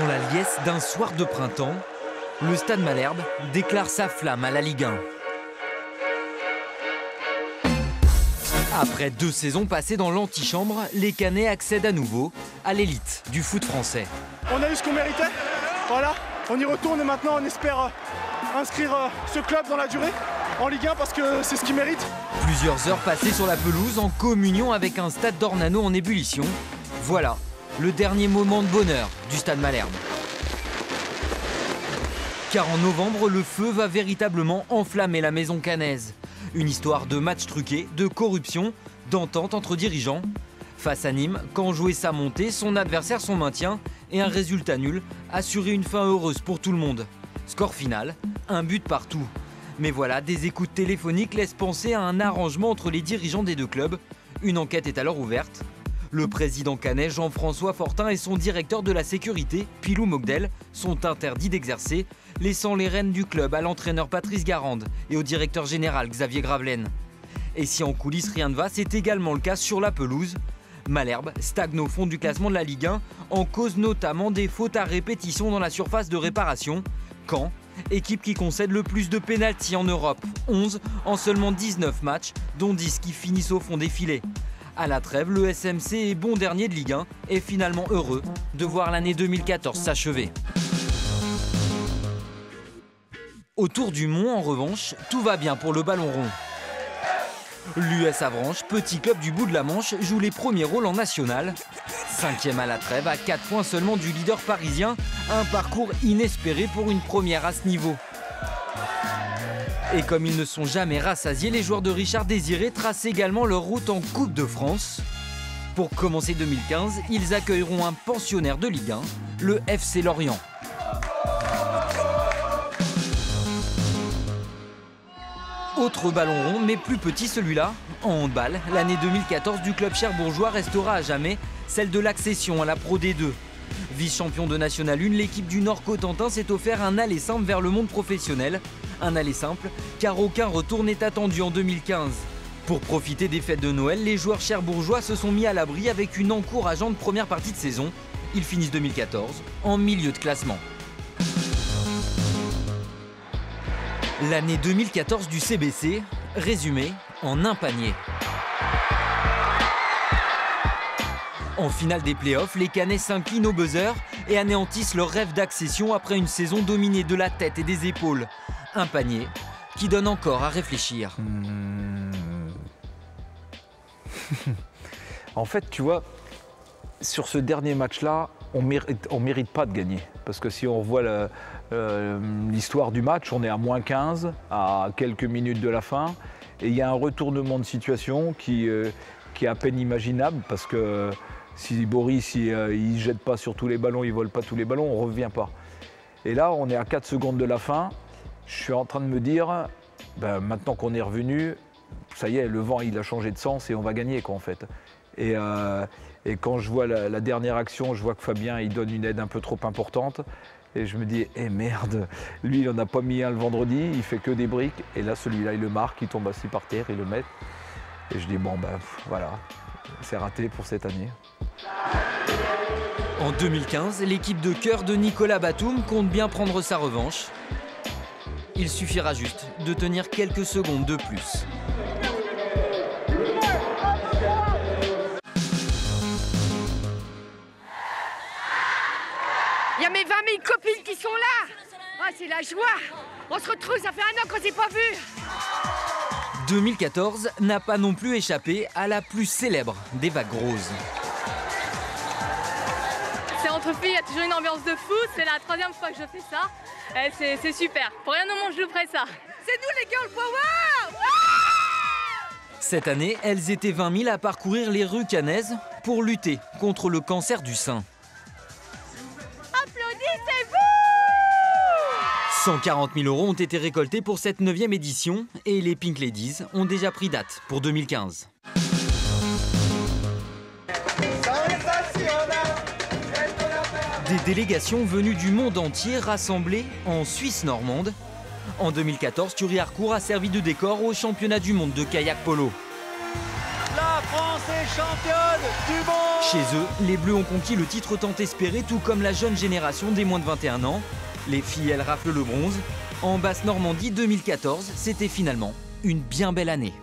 Dans la liesse d'un soir de printemps, le Stade Malherbe déclare sa flamme à la Ligue 1. Après 2 saisons passées dans l'antichambre, les Canets accèdent à nouveau à l'élite du foot français. On a eu ce qu'on méritait, voilà, on y retourne et maintenant on espère inscrire ce club dans la durée en Ligue 1 parce que c'est ce qu'il mérite. Plusieurs heures passées sur la pelouse en communion avec un Stade d'Ornano en ébullition. Voilà le dernier moment de bonheur du Stade Malherbe. Car en novembre, le feu va véritablement enflammer la maison cannaise. Une histoire de match truqué, de corruption, d'entente entre dirigeants. Face à Nîmes, quand jouait sa montée, son adversaire son maintien et un résultat nul assurait une fin heureuse pour tout le monde. Score final, 1 but partout. Mais voilà, des écoutes téléphoniques laissent penser à un arrangement entre les dirigeants des 2 clubs. Une enquête est alors ouverte. Le président canet Jean-François Fortin et son directeur de la sécurité, Pilou Mogdel, sont interdits d'exercer, laissant les rênes du club à l'entraîneur Patrice Garande et au directeur général Xavier Gravelaine. Et si en coulisses rien ne va, c'est également le cas sur la pelouse. Malherbe stagne au fond du classement de la Ligue 1, en cause notamment des fautes à répétition dans la surface de réparation. Caen, équipe qui concède le plus de pénaltys en Europe, 11 en seulement 19 matchs, dont 10 qui finissent au fond des filets. À la trêve, le SMC est bon dernier de Ligue 1 et finalement heureux de voir l'année 2014 s'achever. Autour du Mont, en revanche, tout va bien pour le ballon rond. L'US Avranches, petit club du bout de la Manche, joue les premiers rôles en national. 5e à la trêve, à 4 points seulement du leader parisien, un parcours inespéré pour une première à ce niveau. Et comme ils ne sont jamais rassasiés, les joueurs de Richard Désiré tracent également leur route en Coupe de France. Pour commencer 2015, ils accueilleront un pensionnaire de Ligue 1, le FC Lorient. Autre ballon rond, mais plus petit celui-là. En handball, l'année 2014 du club cherbourgeois restera à jamais celle de l'accession à la Pro D2. Vice-champion de National 1, l'équipe du Nord-Cotentin s'est offert un aller simple vers le monde professionnel. Un aller simple, car aucun retour n'est attendu en 2015. Pour profiter des fêtes de Noël, les joueurs cherbourgeois se sont mis à l'abri avec une encourageante première partie de saison. Ils finissent 2014 en milieu de classement. L'année 2014 du CBC, résumée en un panier. En finale des playoffs, les Canets s'inclinent au buzzer et anéantissent leur rêve d'accession après une saison dominée de la tête et des épaules. Un panier qui donne encore à réfléchir. En fait, tu vois, sur ce dernier match-là, on mérite pas de gagner. Parce que si on revoit l'histoire du match, on est à -15, à quelques minutes de la fin. Et il y a un retournement de situation qui est à peine imaginable. Parce que si Boris il ne jette pas sur tous les ballons, il ne vole pas tous les ballons, on ne revient pas. Et là, on est à 4 secondes de la fin. Je suis en train de me dire, ben, maintenant qu'on est revenu, ça y est, le vent il a changé de sens et on va gagner quoi en fait. Et quand je vois la dernière action, je vois que Fabien il donne une aide un peu trop importante. Et je me dis, eh merde, lui il n'en a pas mis un le vendredi, il fait que des briques. Et là celui-là il le marque, il tombe assis par terre, il le met. Et je dis bon ben voilà, c'est raté pour cette année. En 2015, l'équipe de cœur de Nicolas Batum compte bien prendre sa revanche. Il suffira juste de tenir quelques secondes de plus. Il y a mes 20 000 copines qui sont là. Ah, c'est la joie. On se retrouve, ça fait 1 an qu'on s'est pas vu. 2014 n'a pas non plus échappé à la plus célèbre des vagues roses. C'est entre filles, il y a toujours une ambiance de foot. C'est la 3e fois que je fais ça. C'est super. Pour rien au monde, je ferai ça. C'est nous les girl power. Cette année, elles étaient 20 000 à parcourir les rues cannaises pour lutter contre le cancer du sein. Applaudissez-vous. 140 000 € ont été récoltés pour cette 9e édition et les Pink Ladies ont déjà pris date pour 2015. Des délégations venues du monde entier rassemblées en Suisse normande. En 2014, Thury-Harcourt a servi de décor au championnat du monde de kayak polo. La France est championne du monde. Chez eux, les Bleus ont conquis le titre tant espéré, tout comme la jeune génération des moins de 21 ans. Les filles, elles raflent le bronze. En Basse-Normandie 2014, c'était finalement une bien belle année.